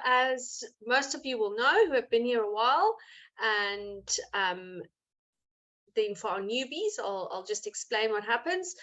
as most of you will know who have been here a while, and then for our newbies, I'll just explain what happens.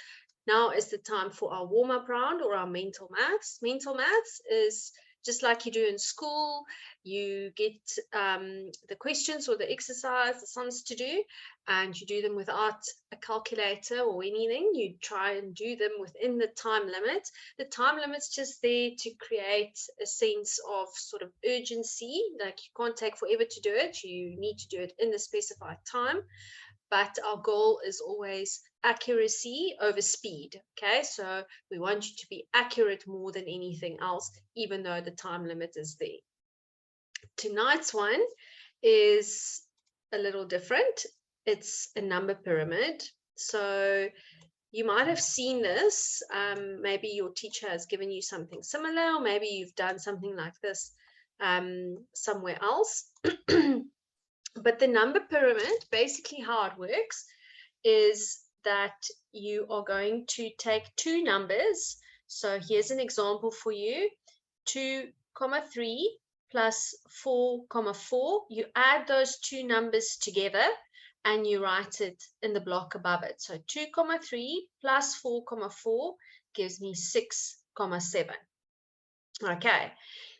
Now is the time for our warm-up round, or our mental maths. Mental maths is just like you do in school. You get the questions or the exercise, the sums to do, and you do them without a calculator or anything. You try and do them within the time limit. The time limit's just there to create a sense of sort of urgency. Like, you can't take forever to do it. You need to do it in the specified time. But our goal is always accuracy over speed. Okay, so we want you to be accurate more than anything else, even though the time limit is there. Tonight's one is a little different. It's a number pyramid. So you might have seen this. Maybe your teacher has given you something similar, or maybe you've done something like this somewhere else. But the number pyramid, basically how it works is that you are going to take two numbers. So here's an example for you. 2, 3 plus 4, 4. You add those two numbers together and you write it in the block above it. So 2, 3 plus 4, 4 gives me 6, 7. Okay.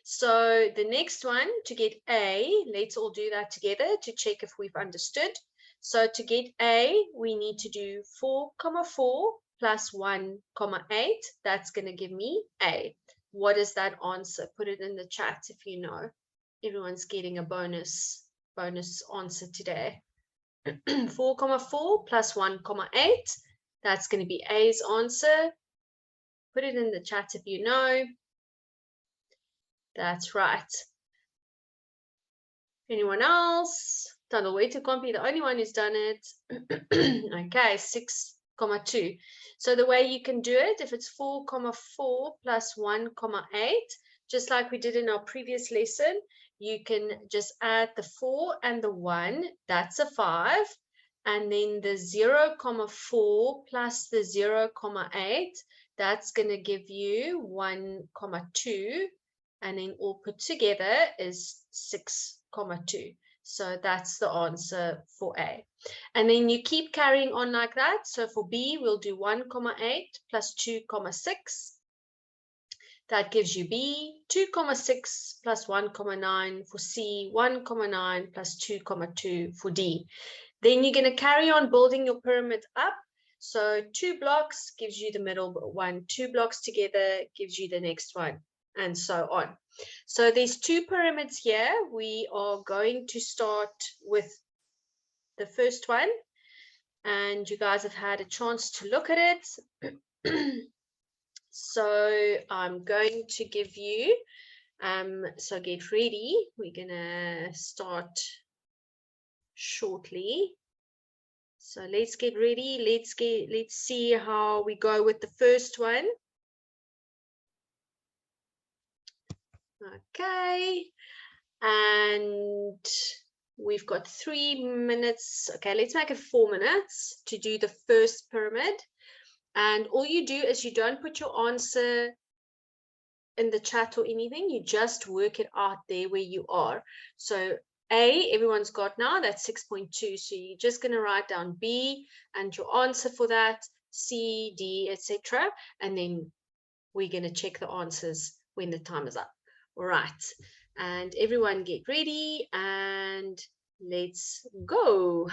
So the next one, to get A, let's all do that together to check if we've understood. So to get A, we need to do 4, 4 plus 1, 8. That's going to give me A. What is that answer? Put it in the chat if you know. Everyone's getting a bonus answer today. 4, 4 plus 1, 8. That's going to be A's answer. Put it in the chat if you know. That's right. Anyone else? Watobe can't be the only one who's done it. Okay, 6, 2. So the way you can do it, if it's 4, 4 plus 1, 8, just like we did in our previous lesson, you can just add the 4 and the 1. That's a 5. And then the 0, 4 plus the 0, 8, that's going to give you 1, 2. And then all put together is 6, 2. So that's the answer for A. And then you keep carrying on like that. So for B, we'll do 1, 8 plus 2, 6. That gives you B. 2, 6 plus 1, 9 for C. 1, 9 plus 2, 2 for D. Then you're going to carry on building your pyramid up. So 2 blocks gives you the middle one. 2 blocks together gives you the next one, and so on. So there's 2 pyramids here. We are going to start with the first one, and you guys have had a chance to look at it. So I'm going to give you, so get ready. We're gonna start shortly. So let's get ready. Let's see how we go with the first one. Okay, and we've got 3 minutes. Okay, let's make it 4 minutes to do the first pyramid. And all you do is you don't put your answer in the chat or anything. You just work it out there where you are. So A, everyone's got now, that's 6.2. So you're just going to write down B and your answer for that, C, D, etc. And then we're going to check the answers when the time is up. All right. And everyone get ready and let's go.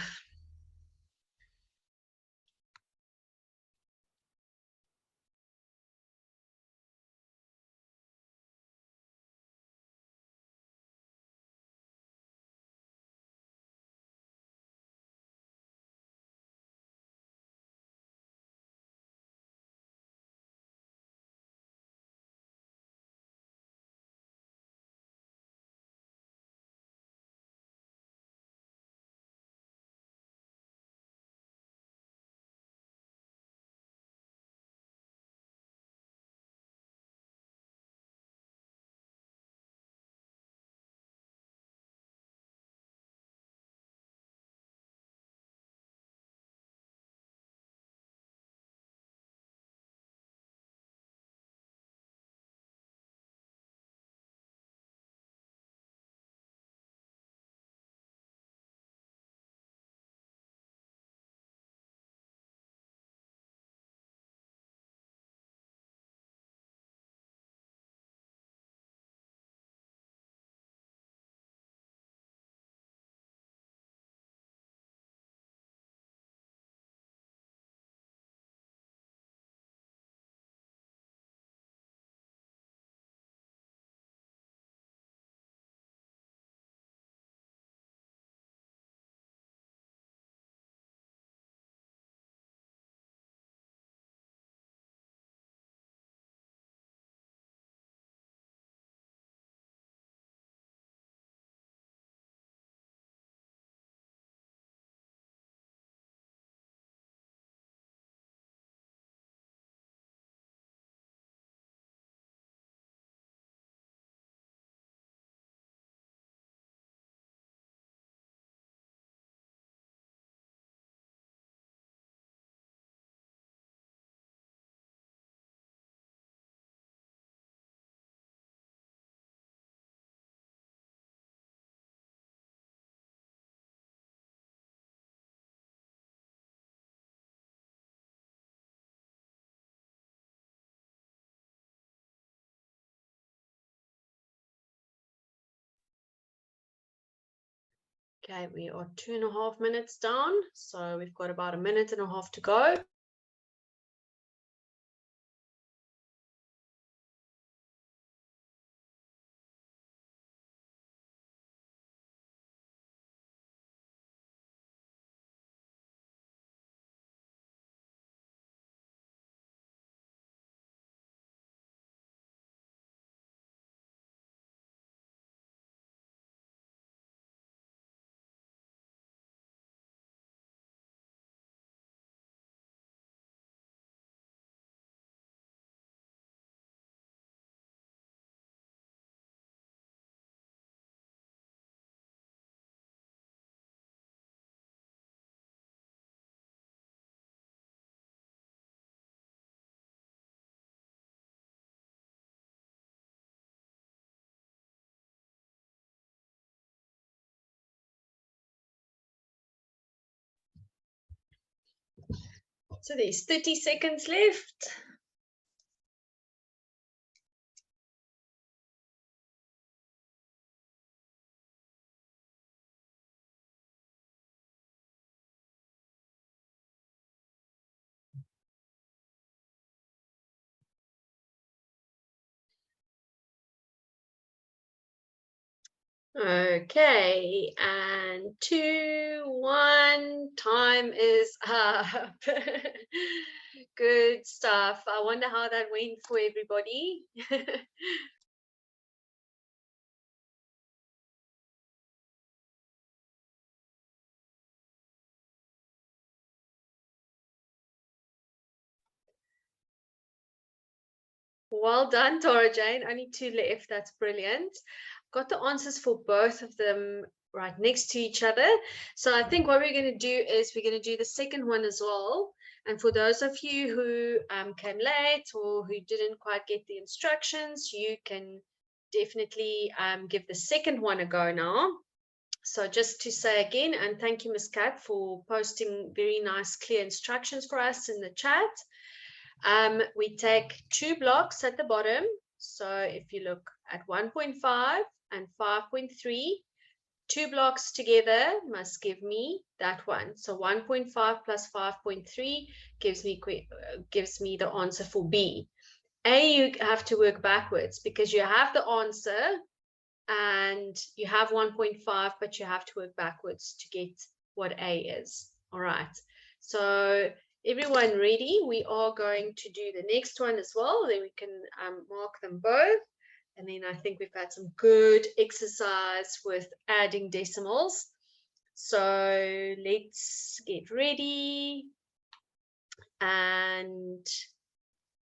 Okay, we are 2.5 minutes down, so we've got about 1.5 minutes to go. So there's 30 seconds left. Okay, and 2, 1, time is up. Good stuff. I wonder how that went for everybody. Well done, Tara Jane. Only 2 left. That's brilliant. Got the answers for both of them right next to each other. So I think what we're going to do is we're going to do the second one as well. And for those of you who came late or who didn't quite get the instructions, you can definitely give the second one a go now. So just to say again, and thank you, Ms. Kat, for posting very nice, clear instructions for us in the chat. We take 2 blocks at the bottom. So if you look at 1.5 and 5.3, 2 blocks together must give me that one. So 1.5 plus 5.3 gives me the answer for B. A, you have to work backwards because you have the answer and you have 1.5, but you have to work backwards to get what A is. All right. So everyone ready? We are going to do the next one as well. Then we can mark them both. And then I think we've got some good exercise with adding decimals. So let's get ready. And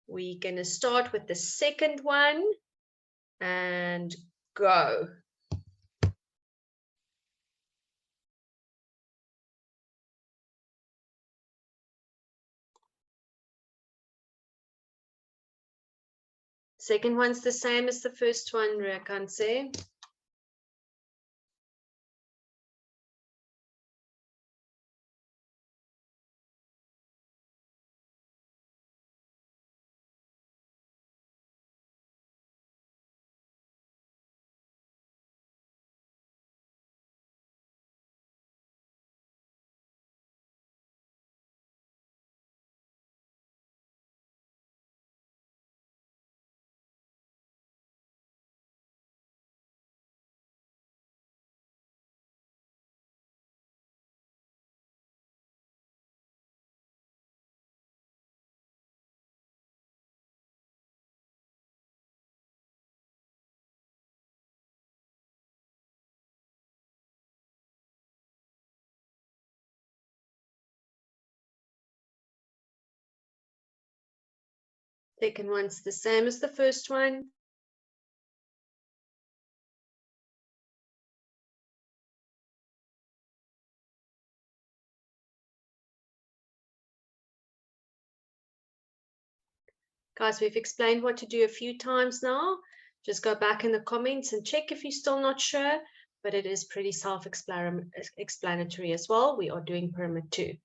we're going to start with the second one and go. Second one's the same as the first one, Rekanse. Second one's the same as the first one. Guys, we've explained what to do a few times now. Just go back in the comments and check if you're still not sure, but it is pretty self-explanatory as well. We are doing pyramid 2.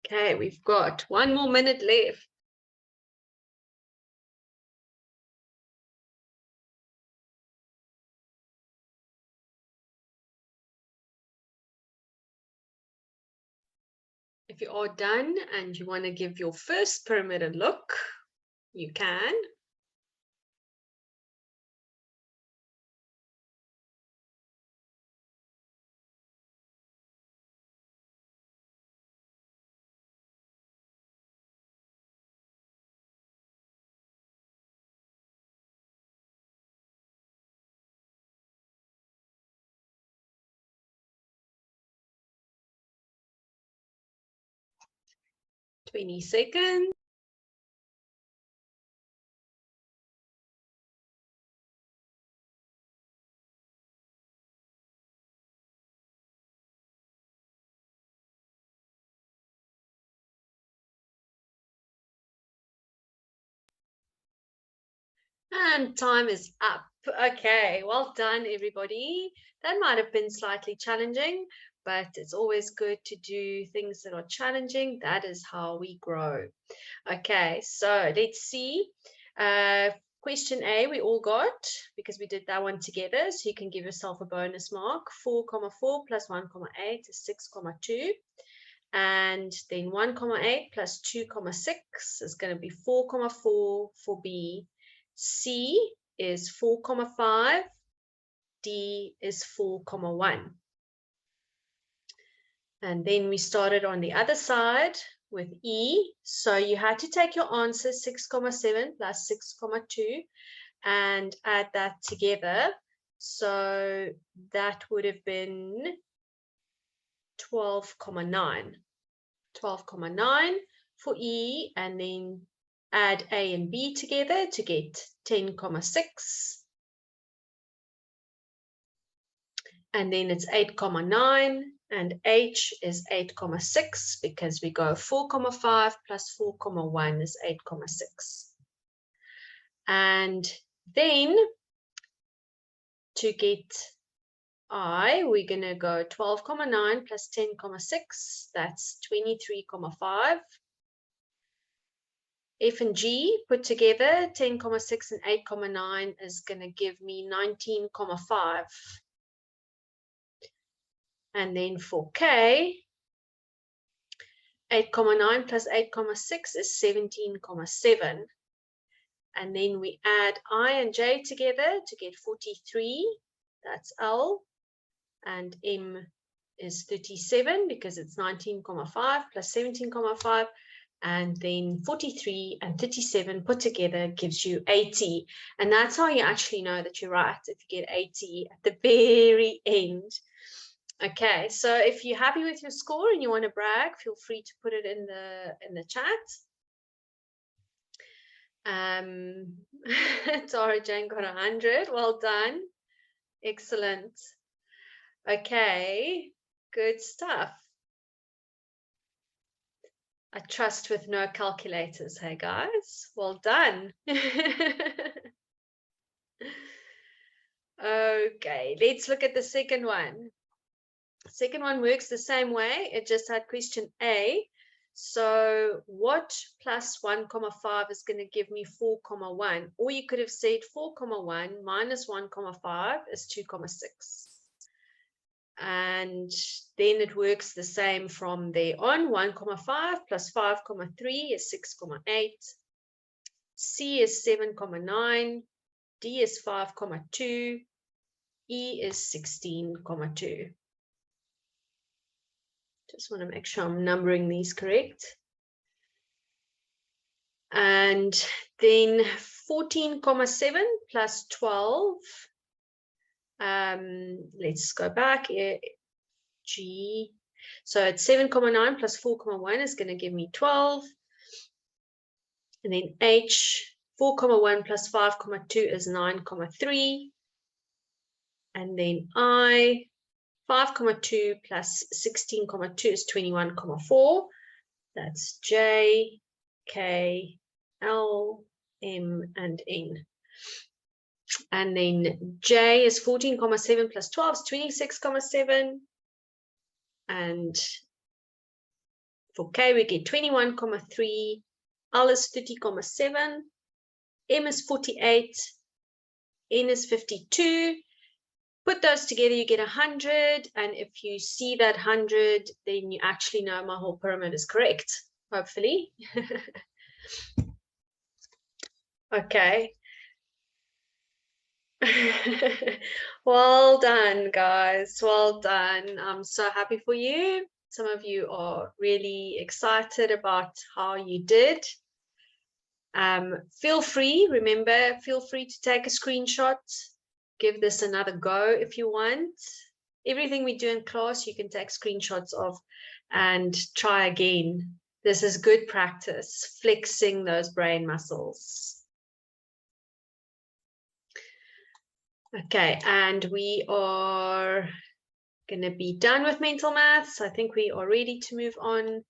Okay, we've got 1 more minute left. If you are done and you want to give your first pyramid a look, you can. Twenty seconds. And time is up. Okay, well done, everybody. That might have been slightly challenging, but it's always good to do things that are challenging. That is how we grow. Okay, so let's see. Question A, we all got, because we did that one together. So you can give yourself a bonus mark. 4,4 plus 1,8 is 6,2. And then 1,8 plus 2,6 is going to be 4,4 for B. C is 4,5. D is 4,1. And then we started on the other side with E. So you had to take your answer 6,7 plus 6,2 and add that together. So that would have been 12,9. 12,9 for E, and then add A and B together to get 10,6. And then it's 8,9, and H is 8,6 because we go 4,5 plus 4,1 is 8,6. And then to get I, we're going to go 12,9 plus 10,6. That's 23,5. F and G put together, 10,6 and 8,9 is going to give me 19,5. And then for K, 8,9 plus 8,6 is 17,7. And then we add I and J together to get 43. That's L. And M is 37 because it's 19,5 plus 17,5. And then 43 and 37 put together gives you 80. And that's how you actually know that you're right, if you get 80 at the very end. Okay, so if you're happy with your score and you want to brag, feel free to put it in the chat. Tara Jane got 100. Well done. Excellent. Okay, good stuff. I trust with no calculators. Hey guys, well done. Okay, let's look at the second one. Second one works the same way. It just had question A. So what plus 1,5 is going to give me 4,1? Or you could have said 4,1 minus 1,5 is 2,6. And then it works the same from there on. 1,5 plus 5,3 is 6,8. C is 7,9. D is 5,2. E is 16,2. Just want to make sure I'm numbering these correct. And then 14,7 plus 12. Let's go back. G. So it's 7,9 plus 4,1 is going to give me 12. And then H, 4,1 plus 5,2 is 9,3. And then I, 5,2 plus 16,2 is 21,4. That's J, K, L, M, and N. And then J is 14,7 plus 12 is 26,7. And For K, we get 21,3. L is 30,7. M is 48. N is 52. Put those together, you get 100. And if you see that 100, then you actually know my whole pyramid is correct, hopefully. Okay. Well done, guys. Well done. I'm so happy for you. Some of you are really excited about how you did. Feel free to take a screenshot. Give this another go if you want. Everything we do in class, you can take screenshots of and try again. This is good practice, flexing those brain muscles. Okay, and we are going to be done with mental maths. I think we are ready to move on.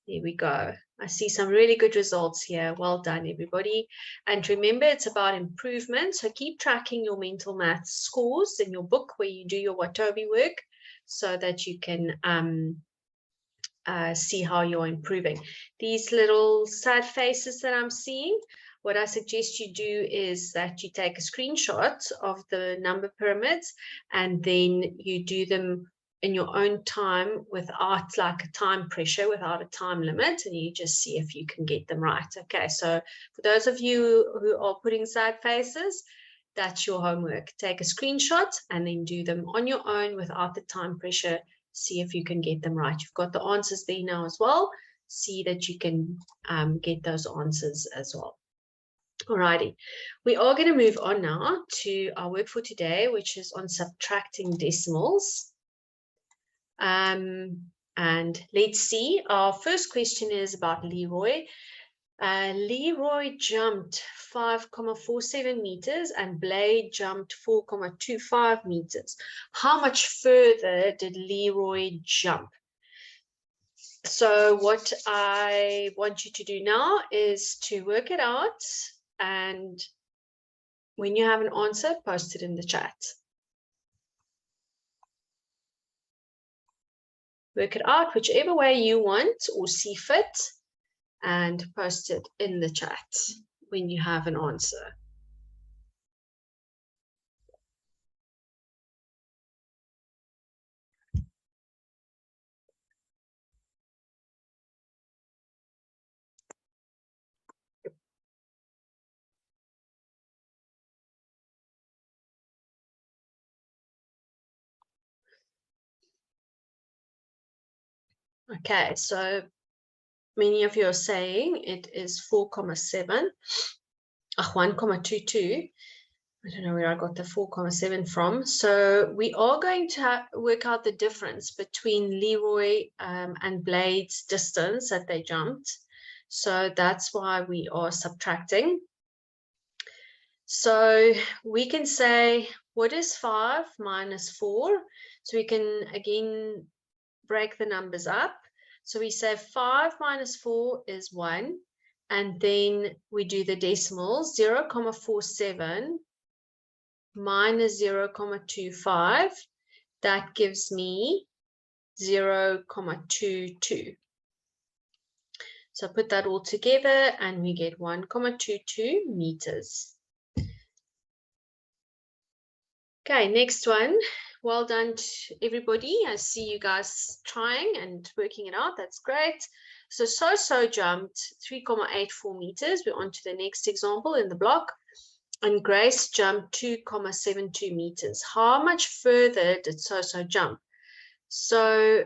There we go. I see some really good results here. Well done, everybody. And remember, it's about improvement. So keep tracking your mental maths scores in your book where you do your Watobe work so that you can see how you're improving. These little sad faces that I'm seeing, what I suggest you do is that you take a screenshot of the number pyramids and then you do them in your own time without like a time pressure, without a time limit, and you just see if you can get them right. Okay, so for those of you who are putting sad faces, that's your homework. Take a screenshot and then do them on your own without the time pressure. See if you can get them right. You've got the answers there now as well. See that you can get those answers as well. Alrighty, we are going to move on now to our work for today, which is on subtracting decimals. And let's see, our first question is about Leroy. Leroy jumped 5,47 meters and Blade jumped 4,25 meters. How much further did Leroy jump? So what I want you to do now is to work it out, and when you have an answer, post it in the chat. Work it out whichever way you want or see fit, and post it in the chat when you have an answer. Okay, so many of you are saying it is 4,7, 1,22. I don't know where I got the 4,7 from. So we are going to work out the difference between Leroy and Blade's distance that they jumped. So that's why we are subtracting. So we can say, what is 5 minus 4? So we can again break the numbers up. So we say 5 minus 4 is 1. And then we do the decimals, 0,47 minus 0,25. That gives me 0,22. So put that all together and we get 1,22 meters. Okay, next one. Well done to everybody. I see you guys trying and working it out. That's great. So jumped 3,84 meters. We're on to the next example in the block. And Grace jumped 2,72 meters. How much further did So jump? So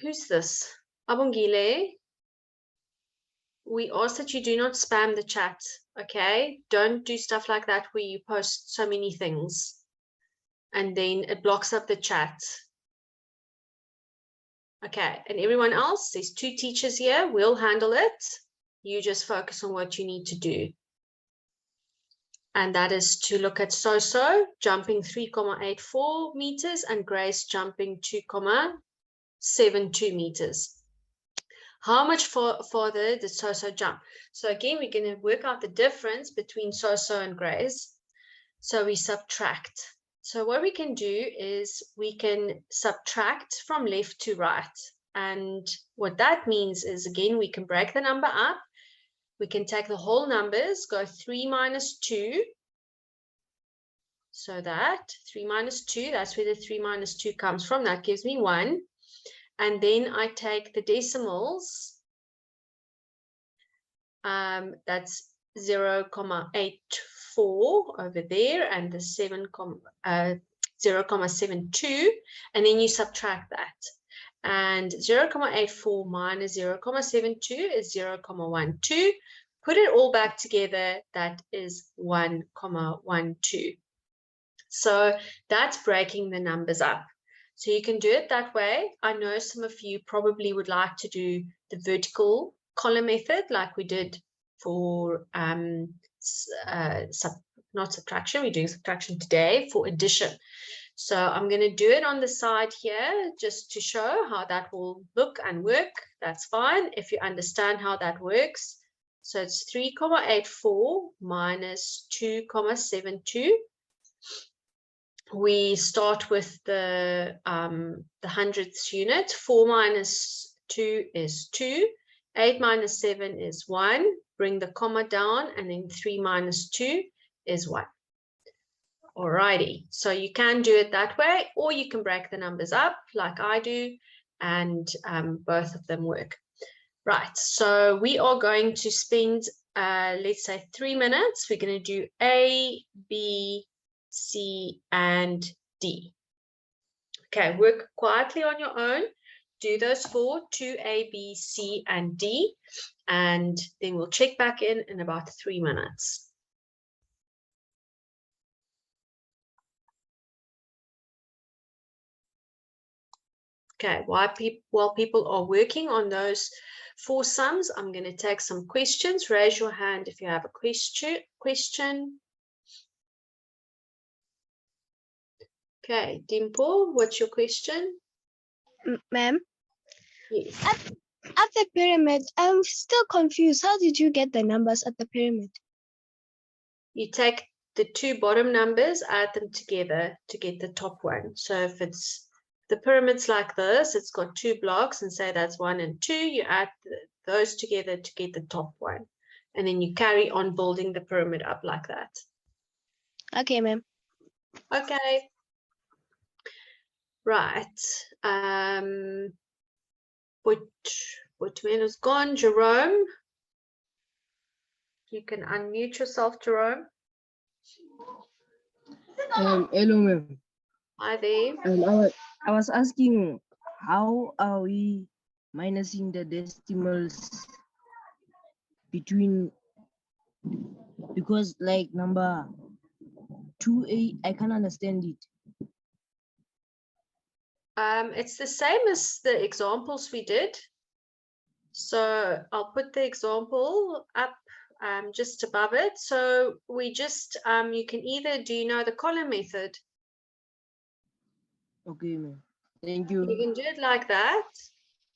who's this? Abongile. We ask that you do not spam the chat, okay? Don't do stuff like that where you post so many things and then it blocks up the chat. Okay, and everyone else, there's 2 teachers here. We'll handle it. You just focus on what you need to do. And that is to look at So jumping 3,84 meters and Grace jumping 2,72 meters. How much farther did So jump? So again, we're going to work out the difference between So and Grace. So we subtract. So what we can do is we can subtract from left to right. And what that means is, again, we can break the number up. We can take the whole numbers, go 3 minus 2. So that 3 minus 2, that's where the 3 minus 2 comes from. That gives me 1. And then I take the decimals. That's 0.84 over there, and the 0.72, and then you subtract that. And 0.84 minus 0.72 is 0.12. Put it all back together, that is 1.12. So that's breaking the numbers up. So you can do it that way. I know some of you probably would like to do the vertical column method like we did for not subtraction, we're doing subtraction today, for addition. So I'm going to do it on the side here just to show how that will look and work. That's fine if you understand how that works. So it's 3.84 minus 2.72. We start with the hundredths unit. 4 minus 2 is 2. 8 minus 7 is 1. Bring the comma down, and then 3 minus 2 is 1. Alrighty, so you can do it that way, or you can break the numbers up like I do, and both of them work. Right, so we are going to spend, let's say, 3 minutes. We're going to do A, B, C, and D. Okay, work quietly on your own. Do those 4, 2A, B, C, and D, and then we'll check back in about 3 minutes. Okay, while people are working on those 4 sums, I'm going to take some questions. Raise your hand if you have a question. Okay, Dimple, what's your question? Ma'am? Yes. At the pyramid, I'm still confused. How did you get the numbers at the pyramid? You take the 2 bottom numbers, add them together to get the top one. So if it's the pyramid's like this, it's got 2 blocks, and say that's 1 and 2, you add those together to get the top one. And then you carry on building the pyramid up like that. Okay, ma'am. Okay. Right. Which man is gone? Jerome. You can unmute yourself, Jerome. Hello, ma'am. Hi there. I was asking, how are we minusing the decimals between, because like number 2A, I can't understand it. It's the same as the examples we did. So I'll put the example up just above it. So we just, you can either, do you know the column method? Okay, ma'am. Thank you. You can do it like that,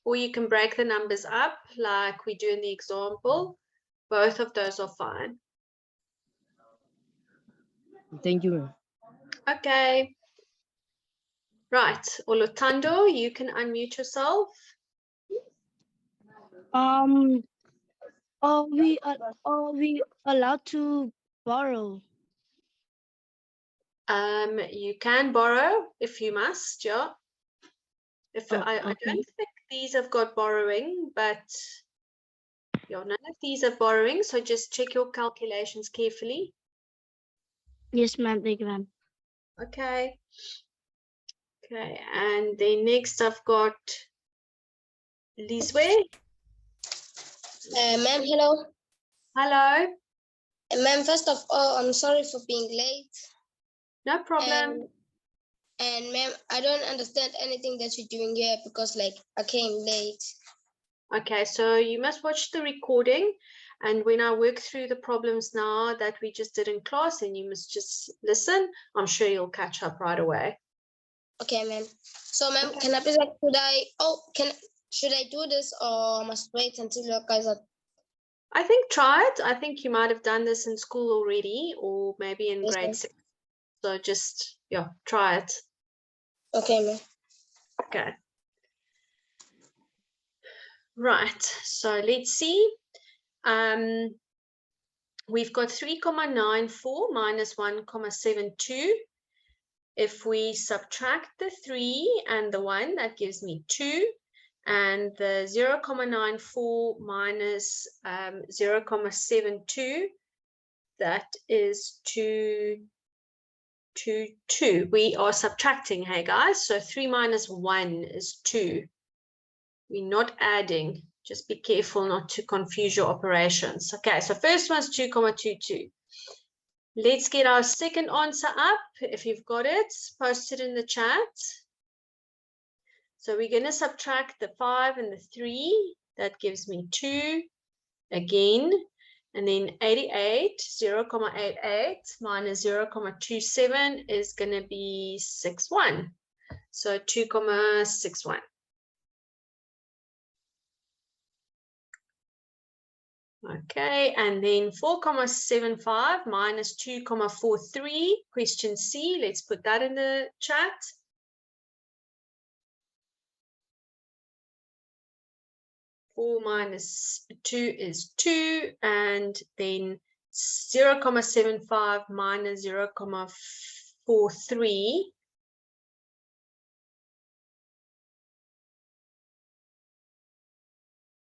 or you can break the numbers up like we do in the example. Both of those are fine. Thank you, ma'am. Okay. Right, Olutando, you can unmute yourself. Are we allowed to borrow? You can borrow if you must, yeah. If I don't think these have got borrowing, but yeah, none of these have borrowing, so just check your calculations carefully. Yes, ma'am. Thank you, ma'am. Okay. Okay, and then next I've got Lizwe. Ma'am, hello. Hello. Ma'am, first of all, I'm sorry for being late. No problem. And ma'am, I don't understand anything that you're doing here because like I came late. Okay, so you must watch the recording, and when I work through the problems now that we just did in class, and you must just listen, I'm sure you'll catch up right away. Okay, ma'am. So ma'am, Okay. can I please should I do this or must wait until you guys are? I think try it. I think you might have done this in school already, or maybe in grade 6. So just, yeah, try it. Okay, ma'am. Okay. Right, so let's see. We've got 3,94 minus 1,72. If we subtract the 3 and the 1, that gives me 2. And the 0,94 minus 0,72, that is 2. We are subtracting, hey guys. So 3 minus 1 is 2. We're not adding. Just be careful not to confuse your operations. Okay, so first one's 2,22. Let's get our second answer up. If you've got it, post it in the chat. So we're going to subtract the 5 and the 3. That gives me 2 again. And then 88, 0,88 minus 0,27 is going to be 61. So 2,61. Okay, and then 4,75 minus 2,43, question C. Let's put that in the chat. Four minus 2 is 2, and then 0,75 minus 0,43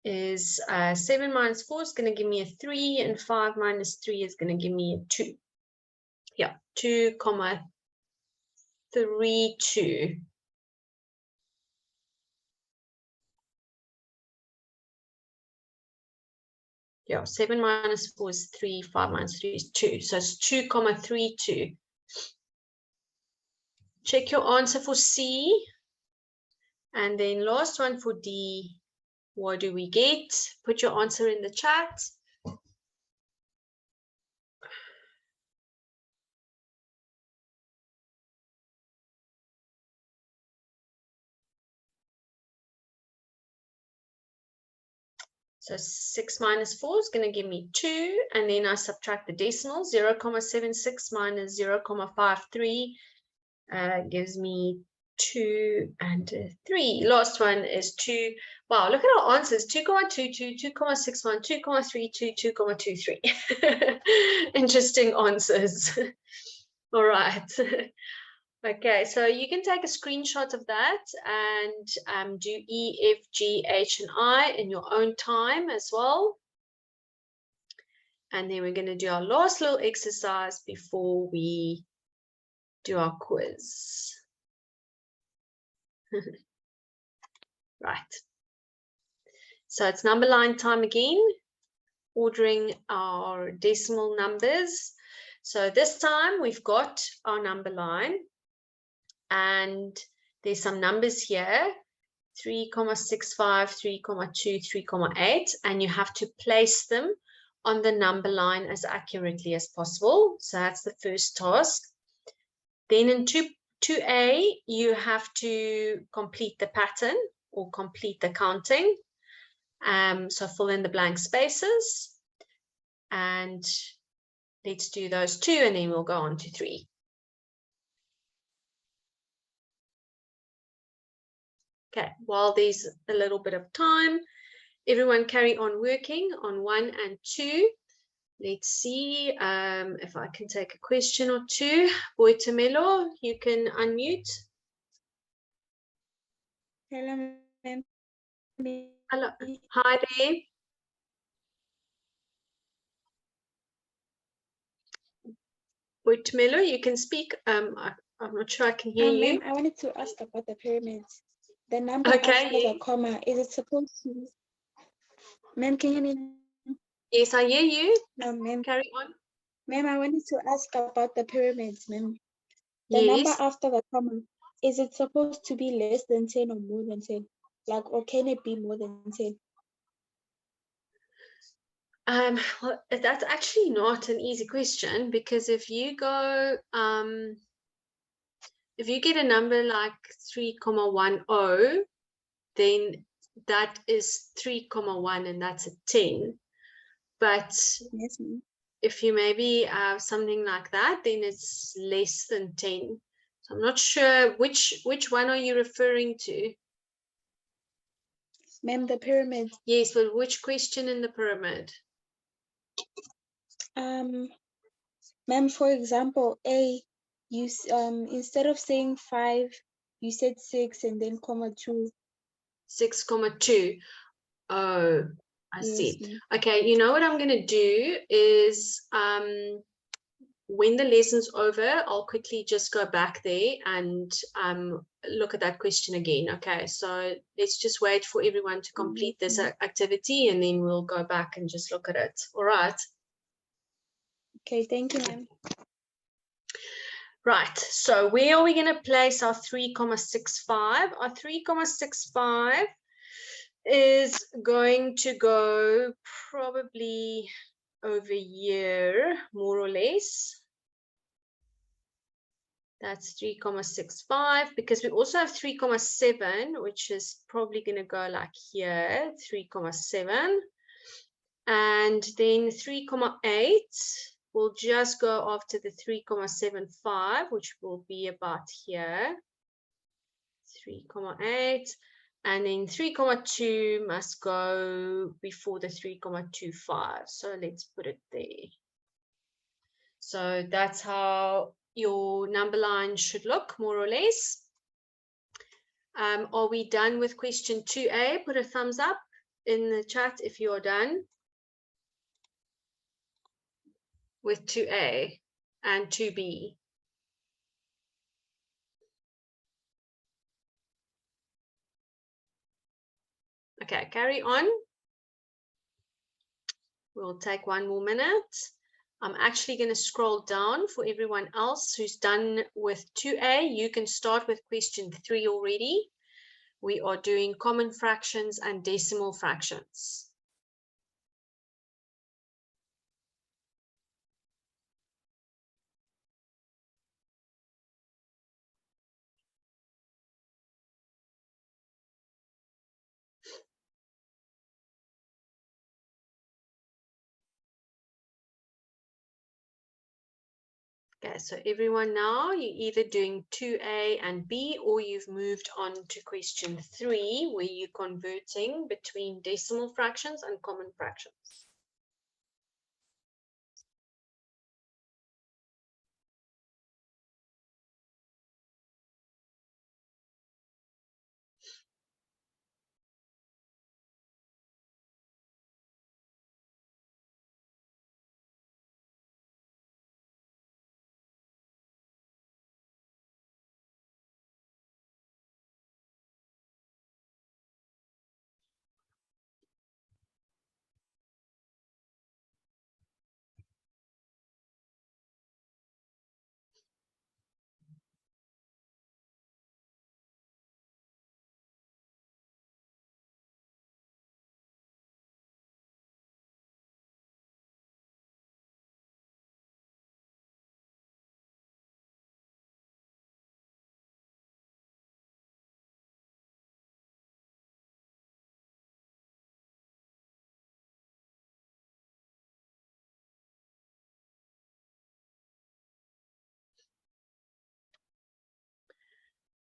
is 7 minus 4 is going to give me a 3, and 5 minus 3 is going to give me a 2. Yeah, 2,32. Yeah, 7 minus 4 is 3, 5 minus 3 is 2. So it's 2,32. Check your answer for C. And then last one for D. What do we get? Put your answer in the chat. So 6 minus 4 is going to give me 2. And then I subtract the decimal. 0,76 minus 0,53 gives me 2 and 3. Last one is 2. Wow, look at our answers. 2,22, 2,61, 2,32, 2,23. Interesting answers. All right. Okay, so you can take a screenshot of that and do E, F, G, H, and I in your own time as well. And then we're going to do our last little exercise before we do our quiz. Right. So it's number line time again, ordering our decimal numbers. So this time we've got our number line. And there's some numbers here, 3,65, 3,2, 3,8, and you have to place them on the number line as accurately as possible. So that's the first task. Then in 2A, you have to complete the pattern or complete the counting. So fill in the blank spaces. And let's do those 2, and then we'll go on to 3. Okay, while there's a little bit of time, everyone carry on working on 1 and 2. Let's see if I can take a question or two. Watobe, you can unmute. Hello, ma'am. Hello. Hi there. Watobe, you can speak. I'm not sure I can hear you. Ma'am, I wanted to ask about the pyramids. The number Okay, after the comma, is it supposed to? Ma'am, can you hear me? Yes, I hear you. Ma'am, Carry on. ma'am, I wanted to ask about the pyramids, ma'am. The number Yes. after the comma, is it supposed to be less than 10 or more than 10? Like, or can it be more than 10? Well, that's actually not an easy question, because if you go, if you get a number like 3,10, then that is 3,1, and that's a 10. But Yes, ma'am. if you maybe have something like that, then it's less than 10. So I'm not sure which one are you referring to? Ma'am, the pyramid. Yes, but which question in the pyramid? Ma'am, for example, A, you instead of saying 5, you said 6 and then comma 2. 6,2. Oh, I Yes, see. ma'am. Okay, you know what I'm going to do is when the lesson's over, I'll quickly just go back there and look at that question again. Okay, so let's just wait for everyone to complete this activity and then we'll go back and just look at it. All right. Okay, thank you, ma'am. Right, so where are we going to place our 3,65? Our 3,65 is going to go probably over here, more or less. That's 3,65 because we also have 3,7, which is probably going to go like here, 3,7. And then 3,8 will just go after the 3,75, which will be about here, 3,8. And then 3,2 must go before the 3,25. So let's put it there. So that's how your number line should look, more or less. Are we done with question 2A? Put a thumbs up in the chat if you're done with 2A and 2B. Okay, carry on. We'll take one more minute. I'm actually going to scroll down for everyone else who's done with 2A. You can start with question 3 already. We are doing common fractions and decimal fractions. Okay, so everyone now, you're either doing 2A and B, or you've moved on to question 3, where you're converting between decimal fractions and common fractions.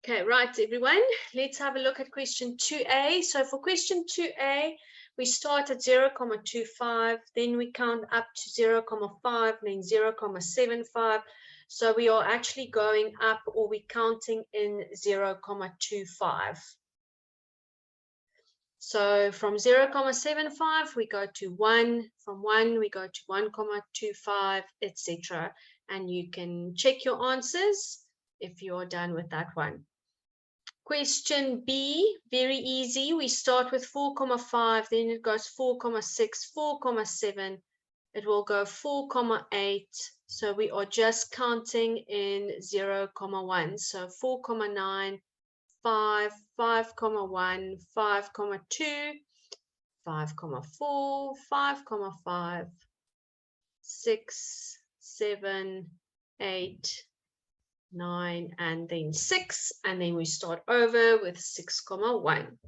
Okay, right, everyone, let's have a look at question 2A. So for question 2A, we start at 0,25, then we count up to 0,5, then 0,75. So we are actually going up, or we're counting in 0,25. So from 0,75, we go to 1. From 1, we go to 1,25, etc. And you can check your answers if you're done with that one. Question B, very easy. We start with 4,5, then it goes 4,6, 4,7. It will go 4,8. So we are just counting in 0,1. So 4,9, 5, 5,1, 5,2, 5,4, 5,5, 6, 7, 8, 9, and then 6, and then we start over with 6,1.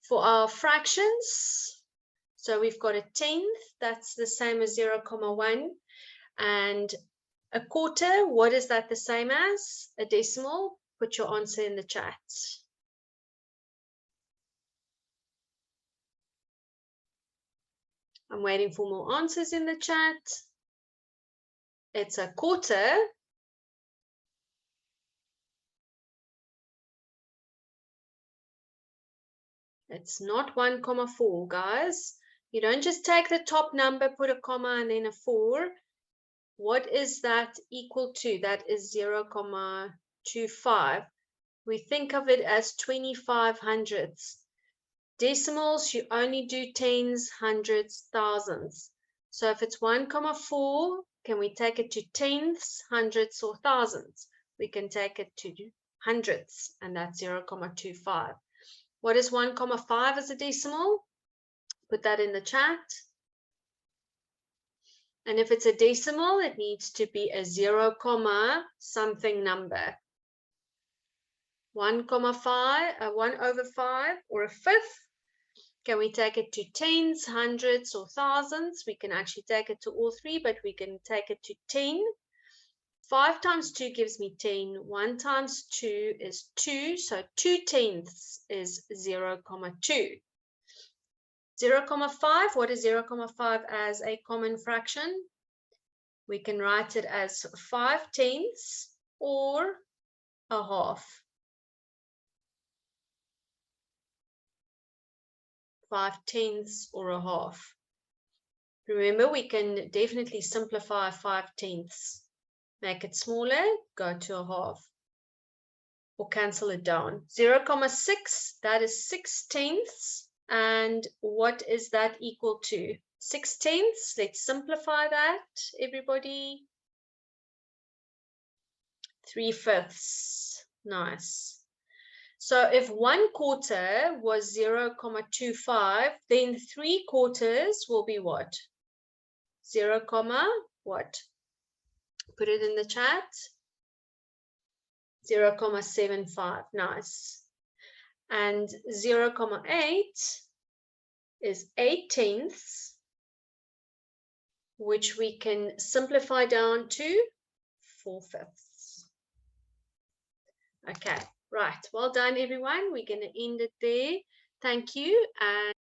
For our fractions, so we've got a tenth, that's the same as 0,1, and a quarter, what is that the same as? A decimal. Put your answer in the chat. I'm waiting for more answers in the chat. It's a quarter. It's not 1,4, guys. You don't just take the top number, put a comma, and then a 4. What is that equal to? That is 0,25. We think of it as 25 hundredths. Decimals, you only do tens, hundreds, thousands. So if it's 1,4, can we take it to tenths, hundredths, or thousands? We can take it to hundredths, and that's 0,25. What is 1,5 as a decimal? Put that in the chat. And if it's a decimal, it needs to be a 0, something number. 1,5, 1/5, or a fifth. Can we take it to tens, hundreds, or thousands? We can actually take it to all three, but we can take it to 10. 5 times 2 gives me 10. 1 times 2 is 2. So 2 tenths is 0,2. 0,5, what is 0,5 as a common fraction? We can write it as 5 tenths or a half. 5 tenths or a half. Remember, we can definitely simplify 5 tenths. Make it smaller, go to a half. Or cancel it down. 0,6, that is 6 tenths. And what is that equal to? 6 tenths, let's simplify that, everybody. 3/5. Nice. So if 1/4 was 0,25, then 3/4 will be what? 0, what? Put it in the chat. 0,75. Nice. And 0,8 is 8 tenths, which we can simplify down to 4/5. Okay, right. Well done, everyone. We're going to end it there. Thank you. And